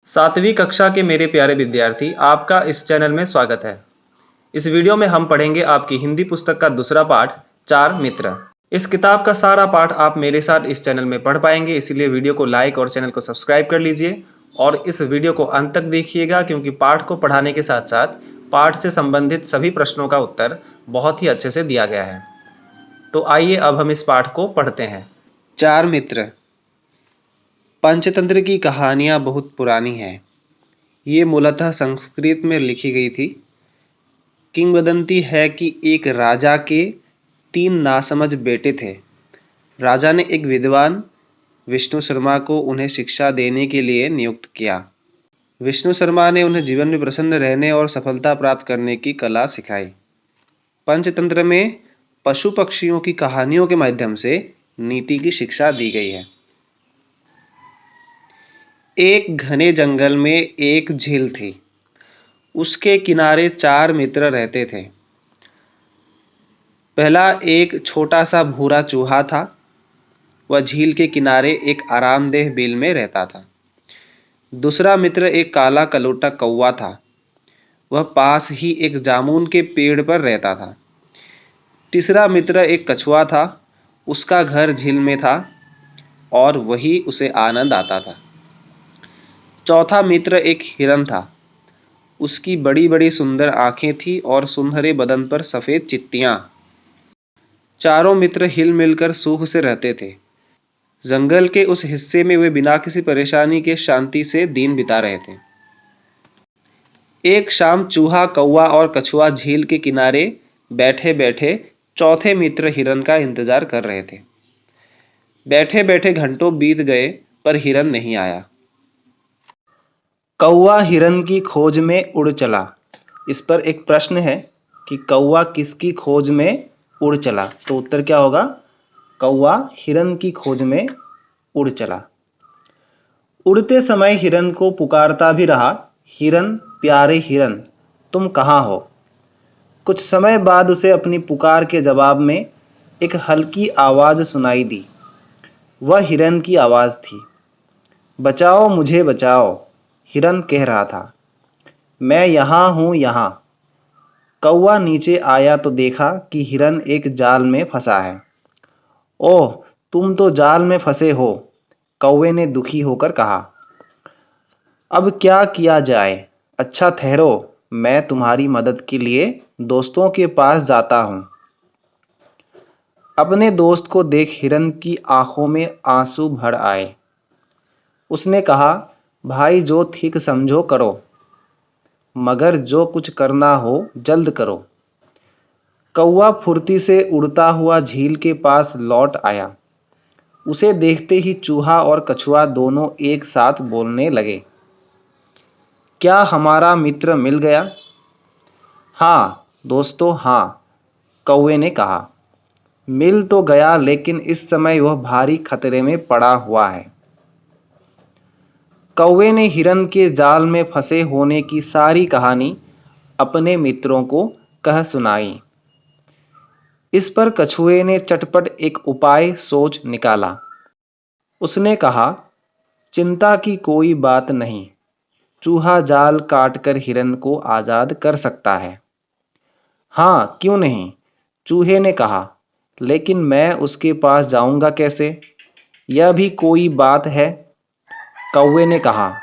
सातवीं कक्षा के मेरे प्यारे विद्यार्थी, आपका इस चैनल में स्वागत है। इस वीडियो में हम पढ़ेंगे आपकी हिंदी पुस्तक का दूसरा पाठ, चार मित्र। इस किताब का सारा पाठ आप मेरे साथ इस चैनल में पढ़ पाएंगे, इसलिए वीडियो को लाइक और चैनल को सब्सक्राइब कर लीजिए और इस वीडियो को अंत तक देखिएगा, क्योंकि पाठ को पढ़ाने के साथ साथ पाठ से संबंधित सभी प्रश्नों का उत्तर बहुत ही अच्छे से दिया गया है। तो आइए अब हम इस पाठ को पढ़ते हैं। चार मित्र। पंचतंत्र की कहानियाँ बहुत पुरानी हैं। ये मूलतः संस्कृत में लिखी गई थी। किंवदंती है कि एक राजा के 3 नासमझ बेटे थे। राजा ने एक विद्वान विष्णु शर्मा को उन्हें शिक्षा देने के लिए नियुक्त किया। विष्णु शर्मा ने उन्हें जीवन में प्रसन्न रहने और सफलता प्राप्त करने की कला सिखाई। पंचतंत्र में पशु पक्षियों की कहानियों के माध्यम से नीति की शिक्षा दी गई है। एक घने जंगल में एक झील थी। उसके किनारे 4 मित्र रहते थे। पहला एक छोटा सा भूरा चूहा था। वह झील के किनारे एक आरामदेह बिल में रहता था। दूसरा मित्र एक काला कलोटा कौवा था। वह पास ही एक जामुन के पेड़ पर रहता था। तीसरा मित्र एक कछुआ था। उसका घर झील में था और वही उसे आनंद आता था। चौथा मित्र एक हिरन था। उसकी बड़ी बड़ी सुंदर आंखें थी और सुनहरे बदन पर सफेद चित्तियां। चारों मित्र हिल मिलकर सुख से रहते थे। जंगल के उस हिस्से में वे बिना किसी परेशानी के शांति से दिन बिता रहे थे। एक शाम चूहा, कौवा और कछुआ झील के किनारे बैठे बैठे चौथे मित्र हिरन का इंतजार कर रहे थे। बैठे बैठे घंटों बीत गए पर हिरन नहीं आया। कौवा हिरन की खोज में उड़ चला। इस पर एक प्रश्न है कि कौवा किसकी खोज में उड़ चला, तो उत्तर क्या होगा? कौवा हिरन की खोज में उड़ चला। उड़ते समय हिरन को पुकारता भी रहा, हिरन प्यारे हिरन, तुम कहाँ हो? कुछ समय बाद उसे अपनी पुकार के जवाब में एक हल्की आवाज सुनाई दी। वह हिरन की आवाज थी। बचाओ मुझे बचाओ, हिरन कह रहा था। मैं यहाँ हूँ यहाँ। कौवा नीचे आया तो देखा कि हिरन एक जाल में फंसा है। ओह, तुम तो जाल में फंसे हो, कौवे ने दुखी होकर कहा। अब क्या किया जाए? अच्छा ठहरो, मैं तुम्हारी मदद के लिए दोस्तों के पास जाता हूँ। अपने दोस्त को देख हिरन की आंखों में आंसू भर आए। उसने कहा, भाई जो ठीक समझो करो, मगर जो कुछ करना हो जल्द करो। कौवा फुर्ती से उड़ता हुआ झील के पास लौट आया। उसे देखते ही चूहा और कछुआ दोनों एक साथ बोलने लगे। क्या हमारा मित्र मिल गया? हाँ दोस्तों, हाँ, कौवे ने कहा। मिल तो गया, लेकिन इस समय वह भारी खतरे में पड़ा हुआ है। कौवे ने हिरन के जाल में फंसे होने की सारी कहानी अपने मित्रों को कह सुनाई। इस पर कछुए ने चटपट एक उपाय सोच निकाला। उसने कहा, चिंता की कोई बात नहीं, चूहा जाल काटकर हिरन को आजाद कर सकता है। हाँ, क्यों नहीं, चूहे ने कहा, लेकिन मैं उसके पास जाऊंगा कैसे? यह भी कोई बात है। कौवे ने कहा,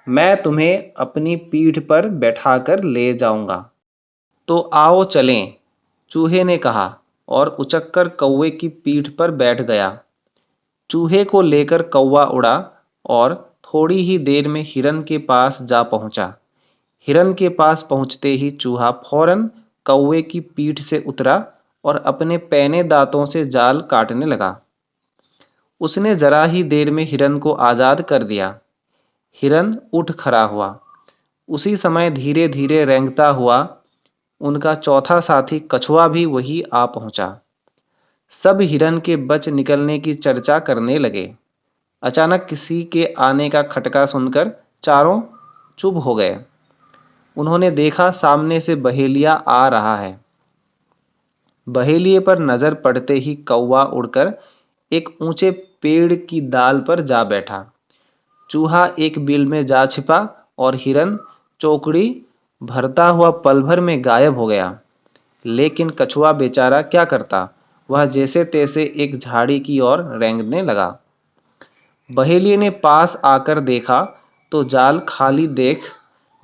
मैं तुम्हें अपनी पीठ पर बैठाकर ले जाऊंगा। तो आओ चलें, चूहे ने कहा और उचककर कौवे की पीठ पर बैठ गया। चूहे को लेकर कौवा उड़ा और थोड़ी ही देर में हिरन के पास जा पहुंचा। हिरन के पास पहुंचते ही चूहा फौरन कौवे की पीठ से उतरा और अपने पैने दांतों से जाल काटने लगा। उसने जरा ही देर में हिरन को आजाद कर दिया। हिरन उठ खड़ा हुआ। उसी समय धीरे धीरे रेंगता हुआ उनका चौथा साथी कछुआ भी वही आ पहुंचा। सब हिरन के बच निकलने की चर्चा करने लगे। अचानक किसी के आने का खटका सुनकर चारों चुप हो गए। उन्होंने देखा सामने से बहेलिया आ रहा है। बहेलिए पर नजर पड़ते ही कौवा उड़कर एक ऊंचे पेड़ की डाल पर जा बैठा। चूहा एक बिल में जा छिपा और हिरन चौकड़ी भरता हुआ पल भर में गायब हो गया। लेकिन कछुआ बेचारा क्या करता, वह जैसे तैसे एक झाड़ी की ओर रेंगने लगा। बहेलिये ने पास आकर देखा तो जाल खाली देख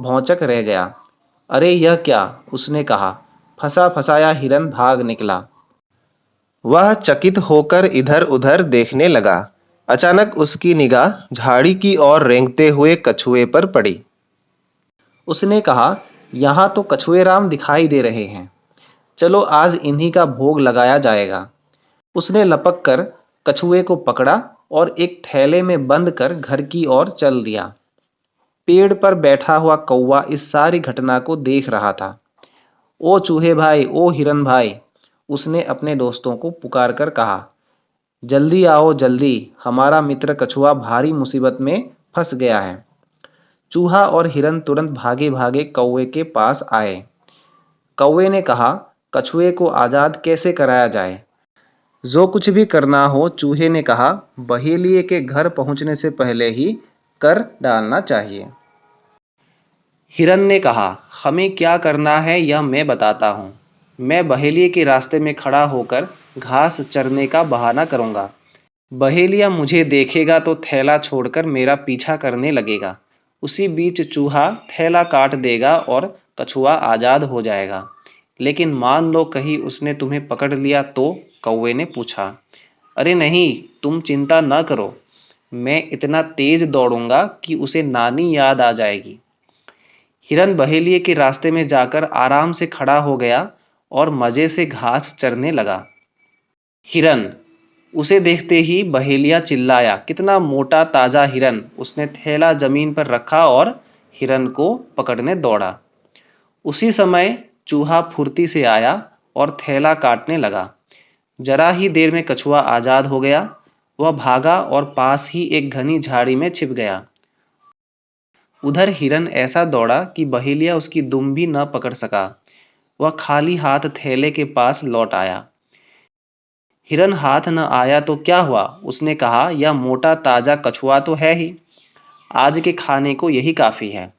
भौचक रह गया। अरे यह क्या, उसने कहा। फंसा फंसाया हिरन भाग निकला। वह चकित होकर इधर उधर देखने लगा। अचानक उसकी निगाह झाड़ी की ओर रेंगते हुए कछुए पर पड़ी। उसने कहा, यहाँ तो कछुए राम दिखाई दे रहे हैं, चलो आज इन्हीं का भोग लगाया जाएगा। उसने लपक कर कछुए को पकड़ा और एक थैले में बंद कर घर की ओर चल दिया। पेड़ पर बैठा हुआ कौवा इस सारी घटना को देख रहा था। ओ चूहे भाई, ओ हिरन भाई, उसने अपने दोस्तों को पुकार कर कहा, जल्दी आओ जल्दी, हमारा मित्र कछुआ भारी मुसीबत में फंस गया है। चूहा और हिरन तुरंत भागे भागे कौवे के पास आए। कौवे ने कहा, कछुए को आजाद कैसे कराया जाए? जो कुछ भी करना हो, चूहे ने कहा, बहेलिये के घर पहुंचने से पहले ही कर डालना चाहिए। हिरन ने कहा, हमें क्या करना है यह मैं बताता हूँ। मैं बहेलिये के रास्ते में खड़ा होकर घास चरने का बहाना करूँगा। बहेलिया मुझे देखेगा तो थैला छोड़कर मेरा पीछा करने लगेगा। उसी बीच चूहा थैला काट देगा और कछुआ आजाद हो जाएगा। लेकिन मान लो कहीं उसने तुम्हें पकड़ लिया तो? कौवे ने पूछा। अरे नहीं, तुम चिंता न करो, मैं इतना तेज दौड़ूंगा कि उसे नानी याद आ जाएगी। हिरन बहेलिये के रास्ते में जाकर आराम से खड़ा हो गया और मजे से घास चरने लगा। हिरन, उसे देखते ही बहेलिया चिल्लाया, कितना मोटा ताजा हिरन। उसने थैला जमीन पर रखा और हिरन को पकड़ने दौड़ा। उसी समय चूहा फुर्ती से आया और थैला काटने लगा। जरा ही देर में कछुआ आजाद हो गया। वह भागा और पास ही एक घनी झाड़ी में छिप गया। उधर हिरन ऐसा दौड़ा कि बहेलिया उसकी दुम भी न पकड़ सका। वह खाली हाथ थैले के पास लौट आया। हिरन हाथ न आया तो क्या हुआ, उसने कहा, यह मोटा ताजा कछुआ तो है ही, आज के खाने को यही काफी है।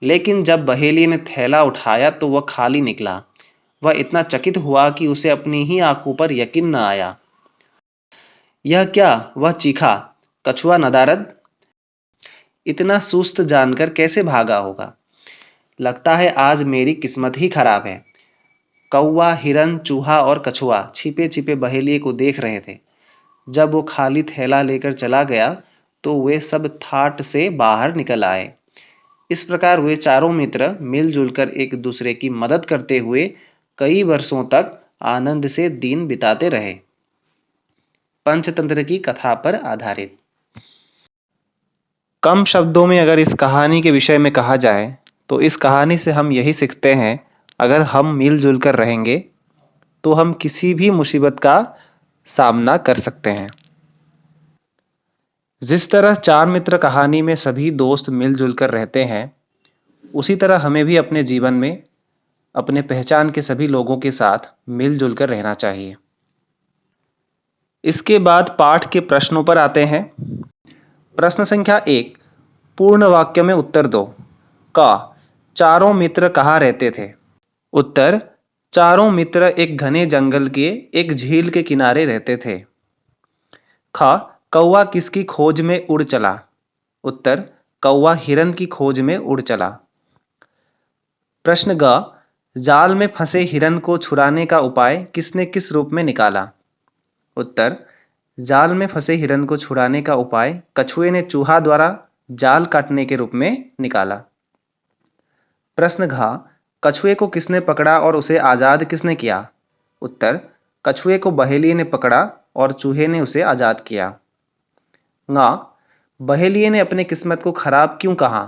लेकिन जब बहेलिये ने थैला उठाया तो वह खाली निकला। वह इतना चकित हुआ कि उसे अपनी ही आंखों पर यकीन न आया। यह क्या, वह चीखा, कछुआ नदारद इतना सुस्त जानकर कैसे भागा होगा? लगता है आज मेरी किस्मत ही खराब है। कौवा, हिरन, चूहा और कछुआ छिपे छिपे बहेलिये को देख रहे थे। जब वो खाली थैला लेकर चला गया तो वे सब ठाठ से बाहर निकल आए। इस प्रकार वे चारों मित्र मिलजुल कर एक दूसरे की मदद करते हुए कई वर्षों तक आनंद से दिन बिताते रहे। पंचतंत्र की कथा पर आधारित। कम शब्दों में अगर इस कहानी के विषय में कहा जाए तो इस कहानी से हम यही सीखते हैं, अगर हम मिलजुल कर रहेंगे तो हम किसी भी मुसीबत का सामना कर सकते हैं। जिस तरह चार मित्र कहानी में सभी दोस्त मिलजुल कर रहते हैं, उसी तरह हमें भी अपने जीवन में अपने पहचान के सभी लोगों के साथ मिलजुल कर रहना चाहिए। इसके बाद पाठ के प्रश्नों पर आते हैं। प्रश्न संख्या 1, पूर्ण वाक्य में उत्तर दो। क, चारों मित्र कहाँ रहते थे? उत्तर, चारों मित्र एक घने जंगल के एक झील के किनारे रहते थे। ख, कौवा किसकी खोज में उड़ चला? उत्तर, कौवा हिरन की खोज में उड़ चला। प्रश्न ग, जाल में फंसे हिरन को छुड़ाने का उपाय किसने किस रूप में निकाला? उत्तर, जाल में फंसे हिरन को छुड़ाने का उपाय कछुए ने चूहा द्वारा जाल काटने के रूप में निकाला। प्रश्न घ, कछुए को किसने पकड़ा और उसे आजाद किसने किया? उत्तर, कछुए को बहेलिये ने पकड़ा और चूहे ने उसे आजाद किया। ङ, बहेलिये ने अपनी किस्मत को खराब क्यों कहा?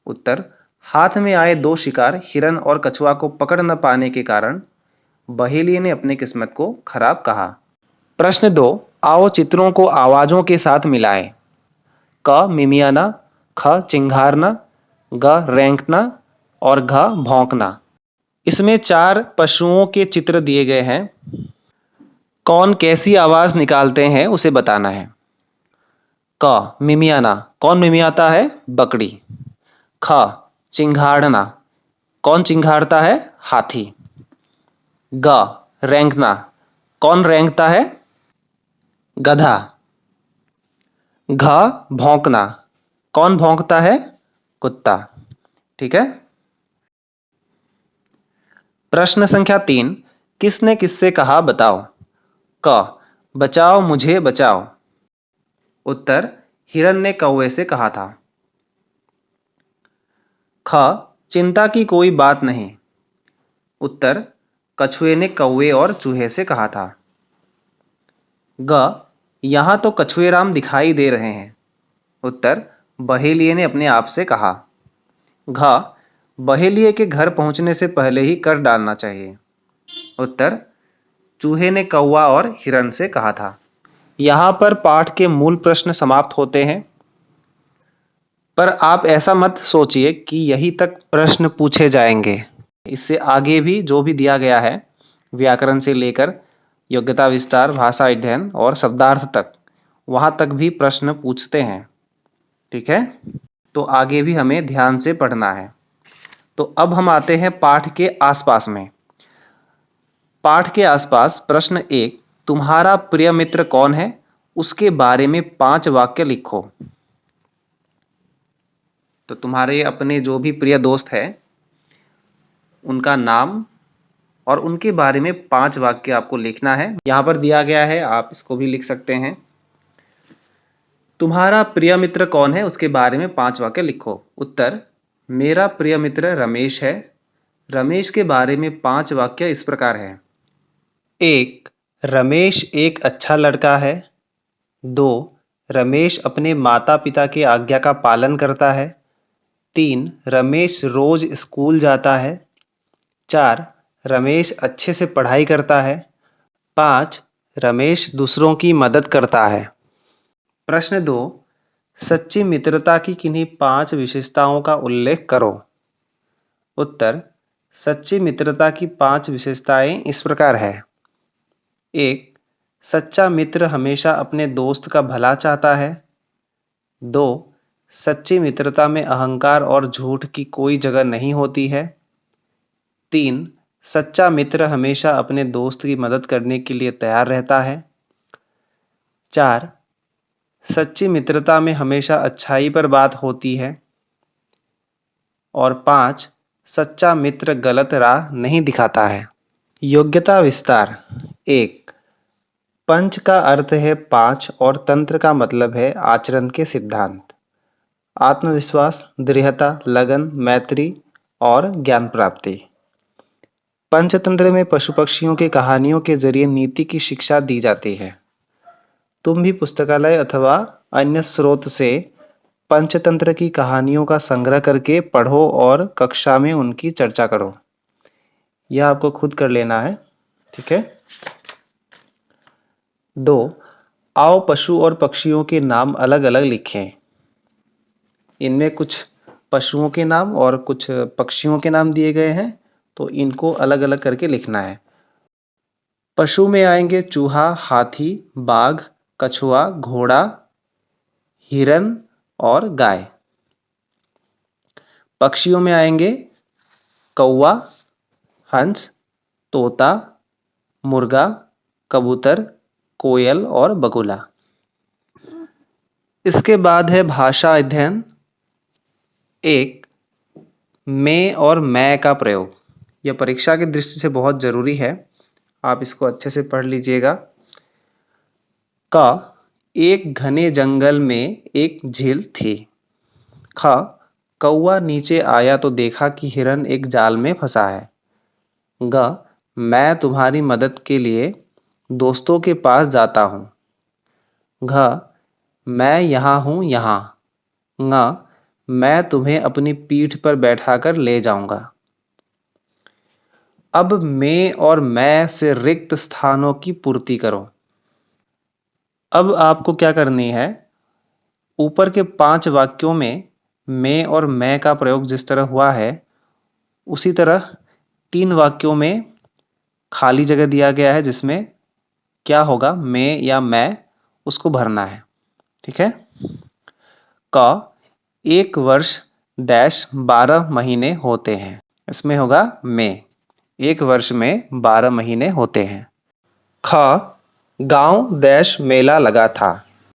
उत्तर, हाथ में आए दो शिकार हिरन और कछुआ को पकड़ न पाने के कारण बहेलिये ने अपनी किस्मत को खराब कहा। प्रश्न 2, आओ चित्रों को आवाजों के साथ मिलाएं। क, मिमियाना, ख, चिंघारना, ग, रेंकना और घ, भौंकना। इसमें 4 पशुओं के चित्र दिए गए हैं। कौन कैसी आवाज निकालते हैं उसे बताना है। क मिमियाना, कौन मिमियाता है? बकरी। ख चिंघाड़ना, कौन चिंघाड़ता है? हाथी। ग रेंगना, कौन रेंगता है? गधा। घ भौंकना, कौन भौंकता है? कुत्ता। ठीक है। प्रश्न संख्या 3, किसने किससे कहा बताओ? क बचाओ मुझे बचाओ। उत्तर, हिरन ने कौवे से कहा था। ख चिंता की कोई बात नहीं। उत्तर, कछुए ने कौवे और चूहे से कहा था। ग यहां तो कछुए राम दिखाई दे रहे हैं। उत्तर, बहेलिये ने अपने आप से कहा। घ बहेलिये के घर पहुंचने से पहले ही कर डालना चाहिए। उत्तर, चूहे ने कौवा और हिरन से कहा था। यहां पर पाठ के मूल प्रश्न समाप्त होते हैं, पर आप ऐसा मत सोचिए कि यही तक प्रश्न पूछे जाएंगे। इससे आगे भी जो भी दिया गया है, व्याकरण से लेकर योग्यता विस्तार, भाषा अध्ययन और शब्दार्थ तक, वहां तक भी प्रश्न पूछते हैं। ठीक है, तो आगे भी हमें ध्यान से पढ़ना है। तो अब हम आते हैं पाठ के आसपास में। पाठ के आसपास प्रश्न 1, तुम्हारा प्रिय मित्र कौन है? उसके बारे में 5 वाक्य लिखो। तो तुम्हारे अपने जो भी प्रिय दोस्त है, उनका नाम और उनके बारे में 5 वाक्य आपको लिखना है। यहां पर दिया गया है, आप इसको भी लिख सकते हैं। तुम्हारा प्रिय मित्र कौन है? उसके बारे में 5 वाक्य लिखो। उत्तर, मेरा प्रिय मित्र रमेश है। रमेश के बारे में 5 वाक्य इस प्रकार है। 1, रमेश एक अच्छा लड़का है। 2, रमेश अपने माता पिता की आज्ञा का पालन करता है। 3, रमेश रोज स्कूल जाता है। 4, रमेश अच्छे से पढ़ाई करता है। 5, रमेश दूसरों की मदद करता है। प्रश्न 2, सच्ची मित्रता की किन्हीं 5 विशेषताओं का उल्लेख करो। उत्तर, सच्ची मित्रता की 5 विशेषताएं इस प्रकार है। 1, सच्चा मित्र हमेशा अपने दोस्त का भला चाहता है। 2, सच्ची मित्रता में अहंकार और झूठ की कोई जगह नहीं होती है। 3, सच्चा मित्र हमेशा अपने दोस्त की मदद करने के लिए तैयार रहता है। 4, सच्ची मित्रता में हमेशा अच्छाई पर बात होती है। और 5, सच्चा मित्र गलत राह नहीं दिखाता है। योग्यता विस्तार। 1, पंच का अर्थ है 5 और तंत्र का मतलब है आचरण के सिद्धांत। आत्मविश्वास, दृढ़ता, लगन, मैत्री और ज्ञान प्राप्ति। पंचतंत्र में पशु पक्षियों की कहानियों के जरिए नीति की शिक्षा दी जाती है। तुम भी पुस्तकालय अथवा अन्य स्रोत से पंचतंत्र की कहानियों का संग्रह करके पढ़ो और कक्षा में उनकी चर्चा करो। यह आपको खुद कर लेना है। ठीक है। 2, आओ पशु और पक्षियों के नाम अलग अलग लिखें। इनमें कुछ पशुओं के नाम और कुछ पक्षियों के नाम दिए गए हैं, तो इनको अलग अलग करके लिखना है। पशु में आएंगे चूहा, हाथी, बाघ, कछुआ, घोड़ा, हिरन और गाय। पक्षियों में आएंगे कौवा, हंस, तोता, मुर्गा, कबूतर, कोयल और बगुला। इसके बाद है भाषा अध्ययन। 1, मैं और मैं का प्रयोग। यह परीक्षा की दृष्टि से बहुत जरूरी है, आप इसको अच्छे से पढ़ लीजिएगा। क, एक घने जंगल में एक झील थी। ख, कौवा नीचे आया तो देखा कि हिरन एक जाल में फंसा है। ग, मैं तुम्हारी मदद के लिए दोस्तों के पास जाता हूं। घ, मैं यहां हूं यहां। ङ, मैं तुम्हें अपनी पीठ पर बैठाकर ले जाऊंगा। अब मैं और मैं से रिक्त स्थानों की पूर्ति करो। अब आपको क्या करनी है, ऊपर के 5 वाक्यों में मैं और मैं का प्रयोग जिस तरह हुआ है, उसी तरह 3 वाक्यों में खाली जगह दिया गया है जिसमें क्या होगा, मैं या मैं, उसको भरना है। ठीक है। क, एक वर्ष डैश 12 महीने होते हैं। इसमें होगा में, एक वर्ष में 12 महीने होते हैं। ख, गांव डैश मेला लगा था।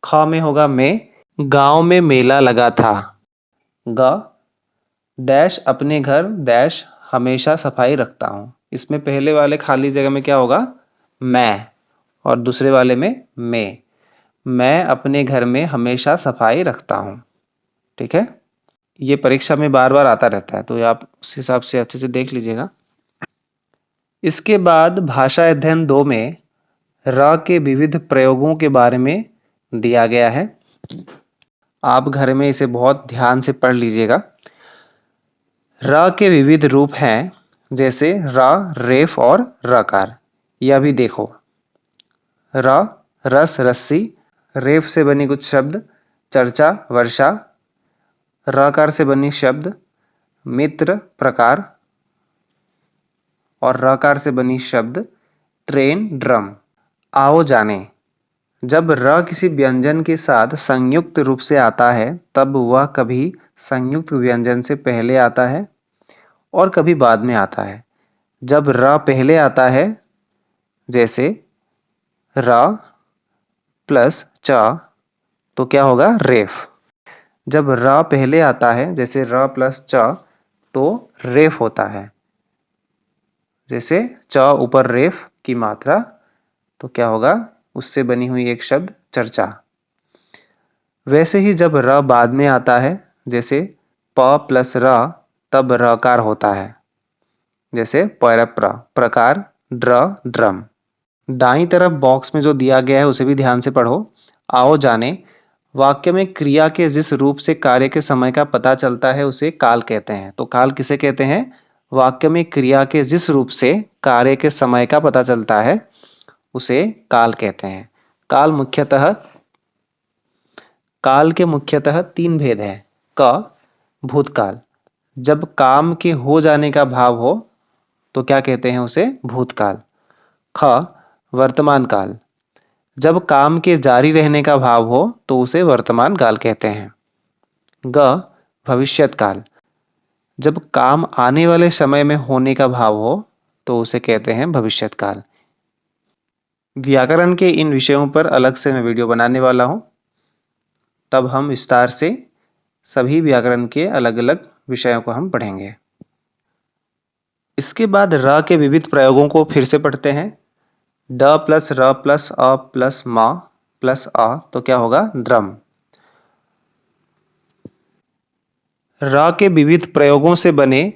ख में होगा में, गांव में मेला लगा था। ग, डैश अपने घर डैश हमेशा सफाई रखता हूँ। इसमें पहले वाले खाली जगह में क्या होगा, मैं, और दूसरे वाले में मैं अपने घर में हमेशा सफाई रखता हूँ। ठीक है, ये परीक्षा में बार बार आता रहता है, तो आप उस हिसाब से अच्छे से देख लीजिएगा। इसके बाद भाषा अध्ययन 2 में र के विविध प्रयोगों के बारे में दिया गया है। आप घर में इसे बहुत ध्यान से पढ़ लीजिएगा। र के विविध रूप हैं, जैसे र, रेफ और रकार। यह भी देखो, र रस रस्सी, रेफ से बनी कुछ शब्द चर्चा वर्षा, रकार से बनी शब्द मित्र प्रकार, और रकार से बनी शब्द ट्रेन ड्रम। आओ जाने, जब र किसी व्यंजन के साथ संयुक्त रूप से आता है तब वह कभी संयुक्त व्यंजन से पहले आता है और कभी बाद में आता है। जब र पहले आता है, जैसे र प्लस च, तो क्या होगा, रेफ। जब र पहले आता है, जैसे र प्लस च, तो रेफ होता है। जैसे च ऊपर रेफ की मात्रा, तो क्या होगा, उससे बनी हुई एक शब्द चर्चा। वैसे ही जब र बाद में आता है, जैसे प प्लस र, तब रकार होता है। जैसे पैरप्र प्रकार, ड्र ड्रम। दाईं तरफ बॉक्स में जो दिया गया है उसे भी ध्यान से पढ़ो। आओ जाने, वाक्य में क्रिया के जिस रूप से कार्य के समय का पता चलता है उसे काल कहते हैं। तो काल किसे कहते हैं, वाक्य में क्रिया के जिस रूप से कार्य के समय का पता चलता है उसे काल कहते हैं। काल के मुख्यतः 3 भेद हैं। क, भूतकाल, जब काम के हो जाने का भाव हो तो क्या कहते हैं उसे, भूतकाल। ख, वर्तमान काल, जब काम के जारी रहने का भाव हो तो उसे वर्तमान काल कहते हैं। ग, भविष्यत काल, जब काम आने वाले समय में होने का भाव हो तो उसे कहते हैं भविष्यत काल। व्याकरण के इन विषयों पर अलग से मैं वीडियो बनाने वाला हूं, तब हम विस्तार से सभी व्याकरण के अलग अलग विषयों को हम पढ़ेंगे। इसके बाद र के विविध प्रयोगों को फिर से पढ़ते हैं। ड प्लस र प्लस अ प्लस मा प्लस अ, तो क्या होगा, ड्रम। र के विविध प्रयोगों से बने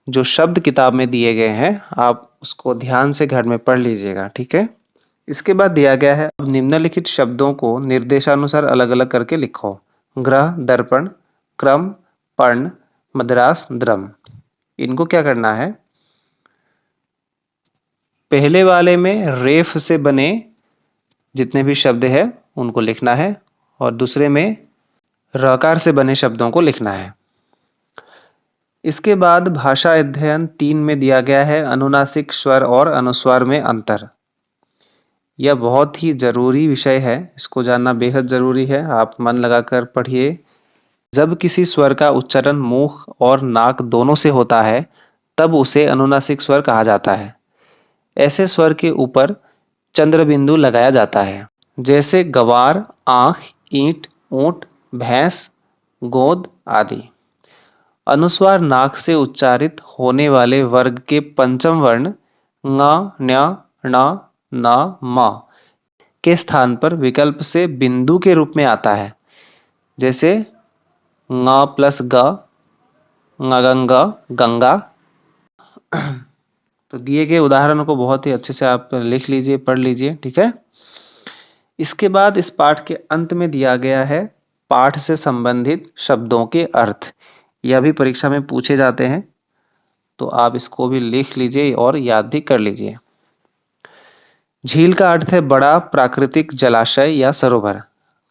जो शब्द किताब में दिए गए हैं, आप उसको ध्यान से घर में पढ़ लीजिएगा। ठीक है, इसके बाद दिया गया है, अब निम्नलिखित शब्दों को निर्देशानुसार अलग अलग करके लिखो। ग्रह, दर्पण, क्रम, पर्ण, मद्रास, द्रम। इनको क्या करना है, पहले वाले में रेफ से बने जितने भी शब्द है उनको लिखना है और दूसरे में रकार से बने शब्दों को लिखना है। इसके बाद भाषा अध्ययन 3 में दिया गया है अनुनासिक स्वर और अनुस्वार में अंतर। यह बहुत ही जरूरी विषय है, इसको जानना बेहद जरूरी है। आप मन लगाकर पढ़िए। जब किसी स्वर का उच्चारण मुंह और नाक दोनों से होता है तब उसे अनुनासिक स्वर कहा जाता है। ऐसे स्वर के ऊपर चंद्र बिंदु लगाया जाता है, जैसे गवार, आंख, ईंट, ऊंट, भैंस, गोद आदि। अनुस्वार नाक से उच्चारित होने वाले वर्ग के पंचम वर्ण ङ, ण्, ण, न, म के स्थान पर विकल्प से बिंदु के रूप में आता है, जैसे ङ प्लस ग, ङगंग, गंगा। तो दिए गए उदाहरणों को बहुत ही अच्छे से आप लिख लीजिए, पढ़ लीजिए। ठीक है, इसके बाद इस पाठ के अंत में दिया गया है पाठ से संबंधित शब्दों के अर्थ। यह भी परीक्षा में पूछे जाते हैं, तो आप इसको भी लिख लीजिए और याद भी कर लीजिए। झील का अर्थ है बड़ा प्राकृतिक जलाशय या सरोवर।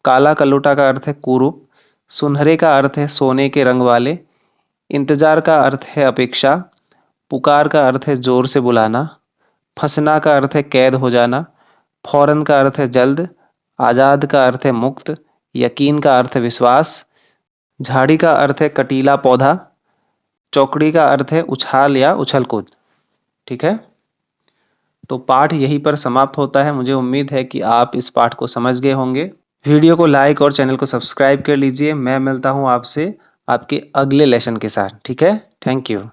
काला कलूटा का अर्थ है कुरूप। सुनहरे का अर्थ है सोने के रंग वाले। इंतजार का अर्थ है अपेक्षा। पुकार का अर्थ है जोर से बुलाना। फंसना का अर्थ है कैद हो जाना। फौरन का अर्थ है जल्द। आजाद का अर्थ है मुक्त। यकीन का अर्थ है विश्वास, झाड़ी का अर्थ है कटीला पौधा, चौकड़ी का अर्थ है उछाल या उछल कूद। ठीक है, तो पाठ यहीं पर समाप्त होता है। मुझे उम्मीद है कि आप इस पाठ को समझ गए होंगे। वीडियो को लाइक और चैनल को सब्सक्राइब कर लीजिए। मैं मिलता हूँ आपसे आपके अगले लेसन के साथ। ठीक है, थैंक यू।